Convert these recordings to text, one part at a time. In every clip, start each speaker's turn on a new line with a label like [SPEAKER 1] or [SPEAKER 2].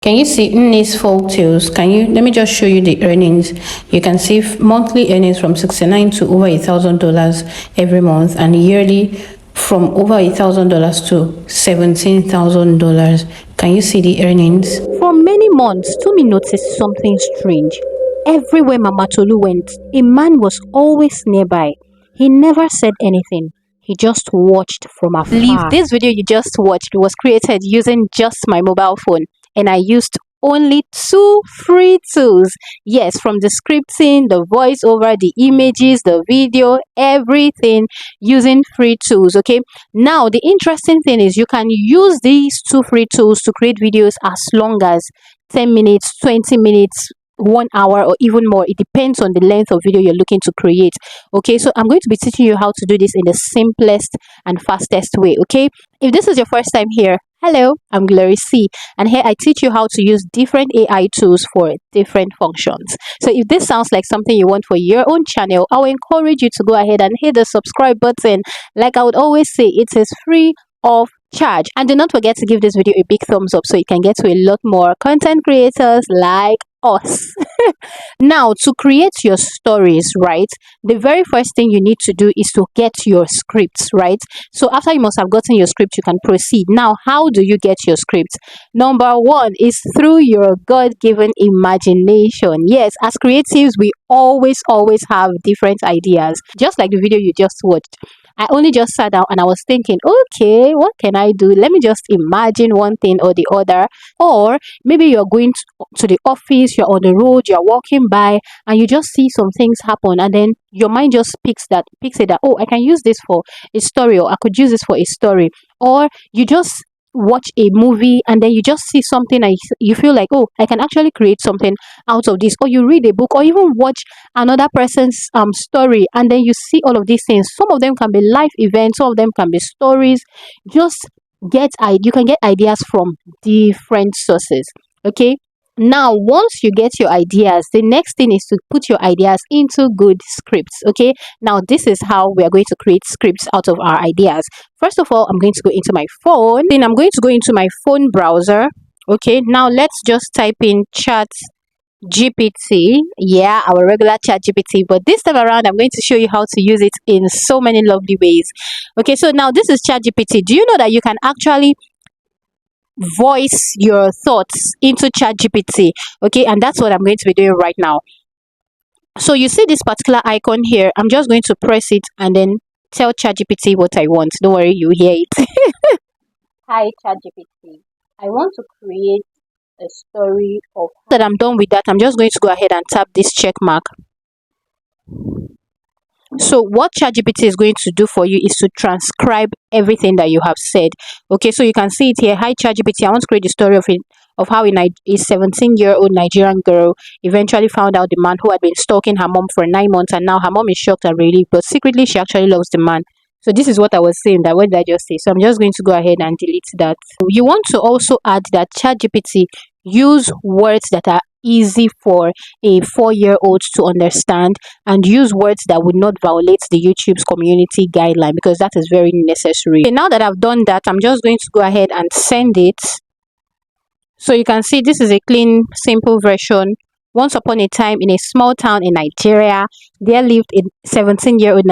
[SPEAKER 1] Can you see Nnis Folktales? Let me just show you the earnings. You can see monthly earnings from $69 to over $1,000 every month, and yearly from over $1,000 to $17,000. Can you see the earnings?
[SPEAKER 2] For many months, Tomi noticed something strange. Everywhere Mama Tolu went, a man was always nearby. He never said anything. He just watched from afar. This video you just watched was created using just my mobile phone, and I used only 2 free tools. Yes, from the scripting, the voiceover, the images, the video, everything using free tools. Okay, now the interesting thing is you can use these 2 free tools to create videos as long as 10 minutes, 20 minutes, 1 hour, or even more. It depends on the length of video you're looking to create. Okay, so I'm going to be teaching you how to do this in the simplest and fastest way. Okay, if this is your first time here, hello, I'm Glory C, and here I teach you how to use different AI tools for different functions. So if this sounds like something you want for your own channel, I will encourage you to go ahead and hit the subscribe button. Like I would always say, it is free of charge, and do not forget to give this video a big thumbs up so it can get to a lot more content creators like us. Now, to create your stories, right, the very first thing you need to do is to get your scripts, right? So after you must have gotten your script, you can proceed. Now, how do you get your script? Number 1 is through your God-given imagination. Yes, as creatives, we always have different ideas, just like the video you just watched. I only just sat down and I was thinking, okay, what can I do? Let me just imagine one thing or the other. Or maybe you're going to the office, you're on the road, you're walking by, and you just see some things happen, and then your mind just picks it that, oh, I can use this for a story, or I could use this for a story. Or you just watch a movie and then you just see something and you feel like, oh, I can actually create something out of this. Or you read a book, or even watch another person's story, and then you see all of these things. Some of them can be life events, some of them can be stories. Just you can get ideas from different sources. Okay, now once you get your ideas, the next thing is to put your ideas into good scripts. Okay, now this is how we are going to create scripts out of our ideas. First of all, I'm going to go into my phone, then I'm going to go into my phone browser. Okay, now let's just type in ChatGPT. Yeah, our regular ChatGPT, but this time around I'm going to show you how to use it in so many lovely ways. Okay, so now this is ChatGPT. Do you know that you can actually voice your thoughts into ChatGPT? Okay, and that's what I'm going to be doing right now. So you see this particular icon here. I'm just going to press it and then tell ChatGPT what I want. Don't worry, you hear it. Hi ChatGPT, I want to create a story of that. I'm done with that. I'm just going to go ahead and tap this check mark. So what ChatGPT is going to do for you is to transcribe everything that you have said. Okay, so you can see it here. Hi ChatGPT, I want to create the story of how a 17-year-old Nigerian girl eventually found out the man who had been stalking her mom for 9 months, and now her mom is shocked and relieved, but secretly she actually loves the man. So this is what I was saying. That what did I just say? So I'm just going to go ahead and delete that. You want to also add that ChatGPT use words that are easy for a 4-year-old to understand, and use words that would not violate the YouTube's community guideline, because that is very necessary. Okay, now that I've done that, I'm just going to go ahead and send it. So you can see this is a clean, simple version. Once upon a time, in a small town in Nigeria, there lived a 17-year-old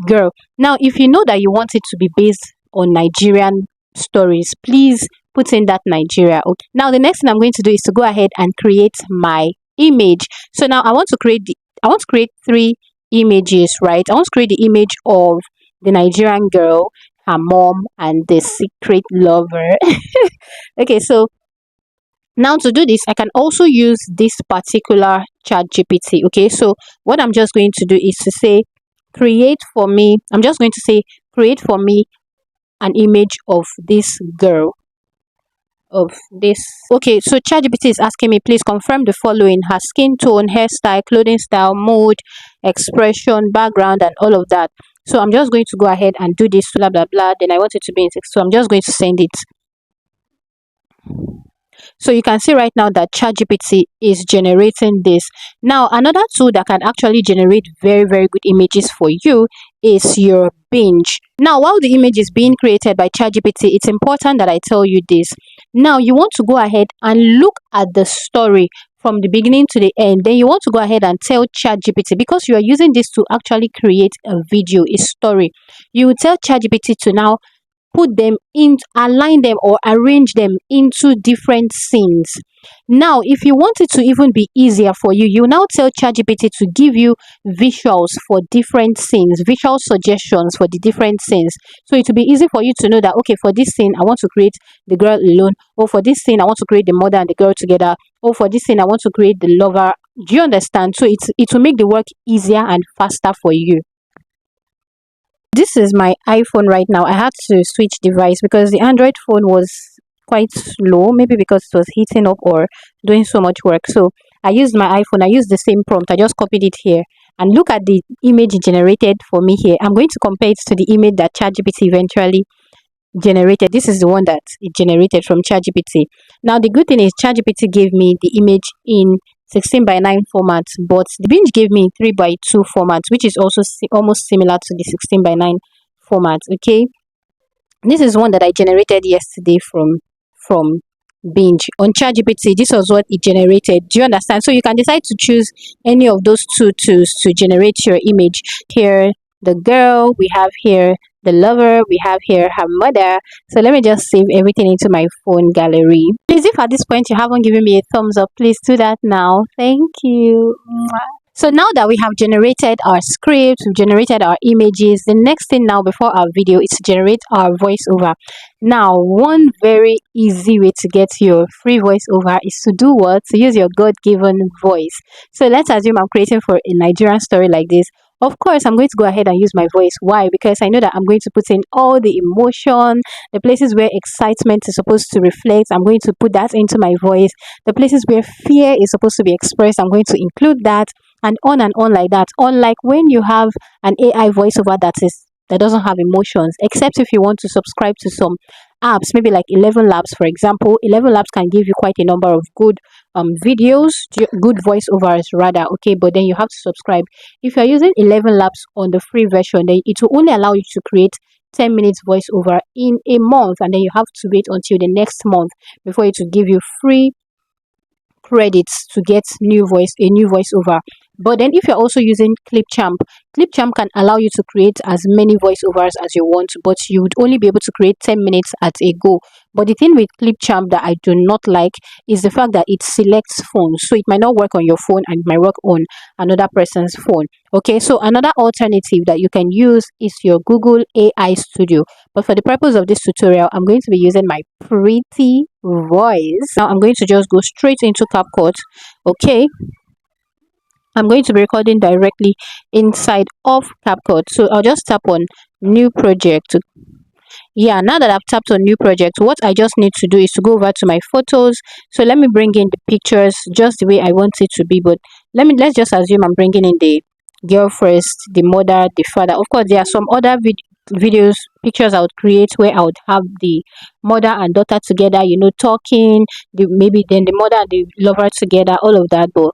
[SPEAKER 2] girl. Now, if you know that you want it to be based on Nigerian stories, please put in that Nigeria. Okay, now the next thing I'm going to do is to go ahead and create my image. So now I want to create 3 images, right? I want to create the image of the Nigerian girl, her mom, and the secret lover. Okay, so now to do this, I can also use this particular ChatGPT. Okay, so what I'm just going to do is to say, create for me. I'm just going to say, create for me an image of this girl. Okay, so ChatGPT is asking me, please confirm the following: her skin tone, hairstyle, clothing style, mood, expression, background, and all of that. So I'm just going to go ahead and do this, blah blah blah. Then I want it to be in text, so I'm just going to send it. So you can see right now that ChatGPT is generating this. Now, another tool that can actually generate very good images for you is your binge. Now, while the image is being created by ChatGPT, it's important that I tell you this. Now you want to go ahead and look at the story from the beginning to the end. Then you want to go ahead and tell ChatGPT, because you are using this to actually create a video, a story. You will tell ChatGPT to now put them in, align them or arrange them into different scenes. Now if you want it to even be easier for you, you now tell ChatGPT to give you visuals for different scenes, visual suggestions for the different scenes. So it will be easy for you to know that, okay, for this scene I want to create the girl alone, or for this scene I want to create the mother and the girl together, or for this scene I want to create the lover. Do you understand? So it will make the work easier and faster for you. This is my iPhone right now. I had to switch device because the Android phone was quite slow, maybe because it was heating up or doing so much work. So I used my iPhone. I used the same prompt. I just copied it here. And look at the image it generated for me here. I'm going to compare it to the image that ChatGPT eventually generated. This is the one that it generated from ChatGPT. Now the good thing is ChatGPT gave me the image in 16 by 9 format, but the Binge gave me 3 by 2 format, which is also almost similar to the 16 by 9 format. Okay, this is one that I generated yesterday from Binge on ChatGPT. This was what it generated. Do you understand? So you can decide to choose any of those two tools to generate your image. Here the girl, we have here the lover, we have here her mother. So let me just save everything into my phone gallery. Please, if at this point you haven't given me a thumbs up, please do that now. Thank you. So now that we have generated our script, we've generated our images, the next thing now before our video is to generate our voiceover. Now, one very easy way to get your free voiceover is to do what? To use your God-given voice. So let's assume I'm creating for a Nigerian story like this. Of course, I'm going to go ahead and use my voice. Why? Because I know that I'm going to put in all the emotion, the places where excitement is supposed to reflect. I'm going to put that into my voice. The places where fear is supposed to be expressed, I'm going to include that, and on like that. Unlike when you have an AI voiceover that doesn't have emotions, except if you want to subscribe to some apps, maybe like 11 Labs, for example. 11 Labs can give you quite a number of good videos, good voiceovers rather. Okay, but then you have to subscribe. If you're using 11 Labs on the free version, then it will only allow you to create 10 minutes voiceover in a month, and then you have to wait until the next month before it will give you free credits to get a new voiceover. But then if you're also using ClipChamp can allow you to create as many voiceovers as you want, but you would only be able to create 10 minutes at a go. But the thing with ClipChamp that I do not like is the fact that it selects phones. So it might not work on your phone and it might work on another person's phone. Okay, so another alternative that you can use is your Google AI Studio. But for the purpose of this tutorial, I'm going to be using my pretty voice. Now I'm going to just go straight into CapCut. Okay, I'm going to be recording directly inside of CapCut. So I'll just tap on new project. Yeah, now that I've tapped on new project, what I just need to do is to go over to my photos. So let me bring in the pictures just the way I want it to be. But let's just assume I'm bringing in the girl first, the mother, the father. Of course, there are some other pictures I would create where I would have the mother and daughter together, you know, talking, maybe then the mother and the lover together, all of that. But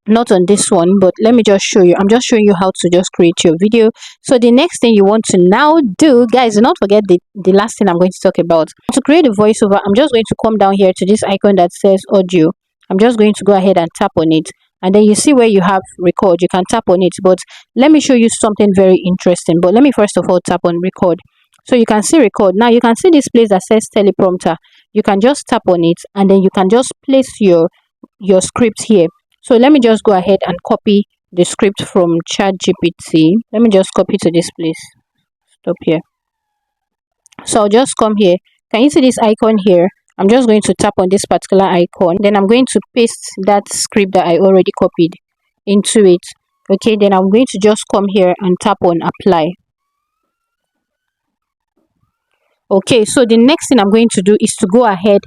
[SPEAKER 2] not on this one. But let me just show you. I'm just showing you how to just create your video. So the next thing you want to now do, guys, do not forget the last thing I'm going to talk about. To create a voiceover, I'm just going to come down here to this icon that says audio. I'm just going to go ahead and tap on it, and then you see where you have record. You can tap on it, but let me show you something very interesting. But let me first of all tap on record. So you can see record. Now you can see this place that says teleprompter. You can just tap on it, and then you can just place your script here. So let me just go ahead and copy the script from ChatGPT. Let me just copy to this place. Stop here. So I'll just come here. Can you see this icon here? I'm just going to tap on this particular icon. Then I'm going to paste that script that I already copied into it. Okay, then I'm going to just come here and tap on apply. Okay, so the next thing I'm going to do is to go ahead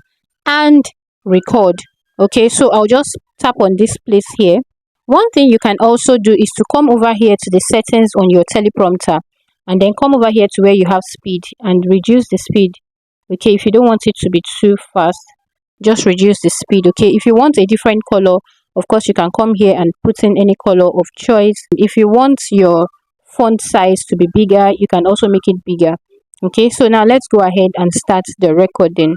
[SPEAKER 2] and record. Okay, so I'll just tap on this place here. One thing you can also do is to come over here to the settings on your teleprompter, and then come over here to where you have speed and reduce the speed. Okay, if you don't want it to be too fast, just reduce the speed. Okay, if you want a different color, of course you can come here and put in any color of choice. If you want your font size to be bigger, you can also make it bigger. Okay, so now let's go ahead and start the recording.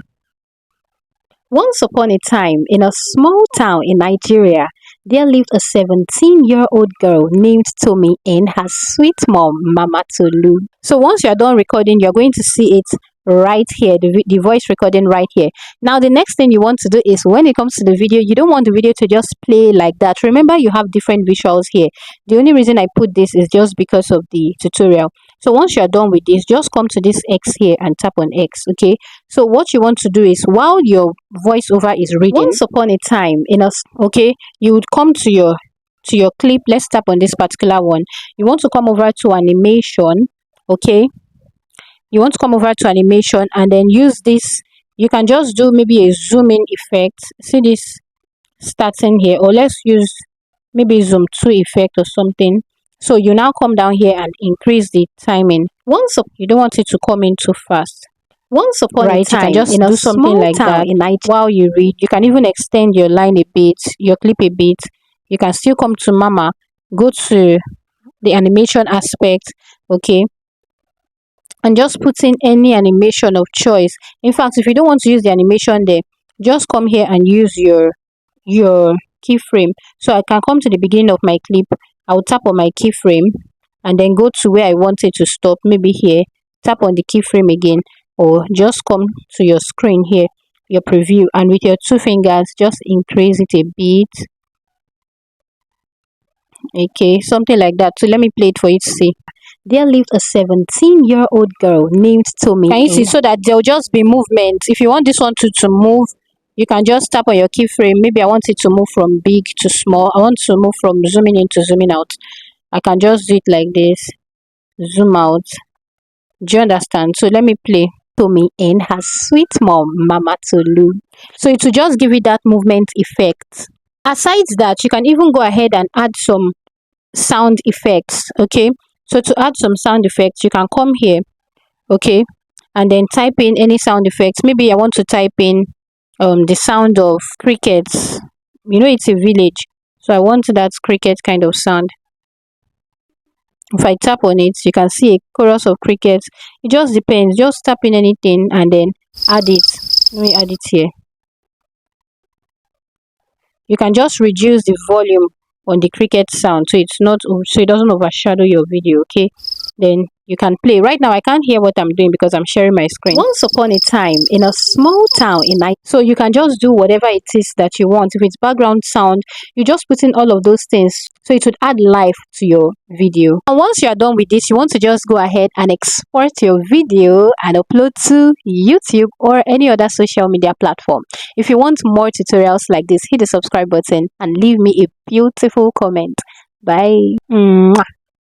[SPEAKER 2] Once upon a time, in a small town in Nigeria, there lived a 17-year-old girl named Tommy and her sweet mom, Mama Tolu. So once you're done recording, you're going to see it right here, the voice recording right here. Now, the next thing you want to do is when it comes to the video, you don't want the video to just play like that. Remember, you have different visuals here. The only reason I put this is just because of the tutorial. So once you're done with this, just come to this X here and tap on X, okay? So what you want to do is while your voiceover is reading, once upon a time in a, okay, you would come to your clip. Let's tap on this particular one. You want to come over to animation, okay? You want to come over to animation and then use this. You can just do maybe a zoom in effect. See this starting here, or let's use maybe zoom to effect or something. So you now come down here and increase the timing. You don't want it to come in too fast. Once upon a time, you can just do something like that while you read. You can even extend your line a bit, your clip a bit. You can still come to Mama, go to the animation aspect, okay, and just put in any animation of choice. In fact, if you don't want to use the animation there, just come here and use your keyframe. So I can come to the beginning of my clip. I'll tap on my keyframe and then go to where I want it to stop, maybe here, tap on the keyframe again, or just come to your screen here, your preview, and with your two fingers just increase it a bit, okay, something like that. So let me play it for you to see. There lived a 17-year-old girl named Tommy. Can you see? So that there'll just be movement. If you want this one to move, you can just tap on your keyframe. Maybe I want it to move from big to small. I want to move from zooming in to zooming out. I can just do it like this. Zoom out. Do you understand? So let me play Tommy and her sweet mom, Mama Tolu. So it will just give it that movement effect. Aside that, you can even go ahead and add some sound effects, okay? So to add some sound effects, you can come here, okay, and then type in any sound effects. Maybe I want to type in the sound of crickets. You know, it's a village, so I want that cricket kind of sound. If I tap on it, you can see a chorus of crickets. It just depends. Just tap in anything and then add it. Let me add it here. You can just reduce the volume on the cricket sound so it doesn't overshadow your video, okay? Then you can play. Right now I can't hear what I'm doing because I'm sharing my screen. Once upon a time in a small town in Nigeria, so you can just do whatever it is that you want. If it's background sound, you just put in all of those things so it would add life to your video. And once you are done with this, you want to just go ahead and export your video and upload to YouTube or any other social media platform. If you want more tutorials like this, hit the subscribe button and leave me a beautiful comment. Bye. Mwah.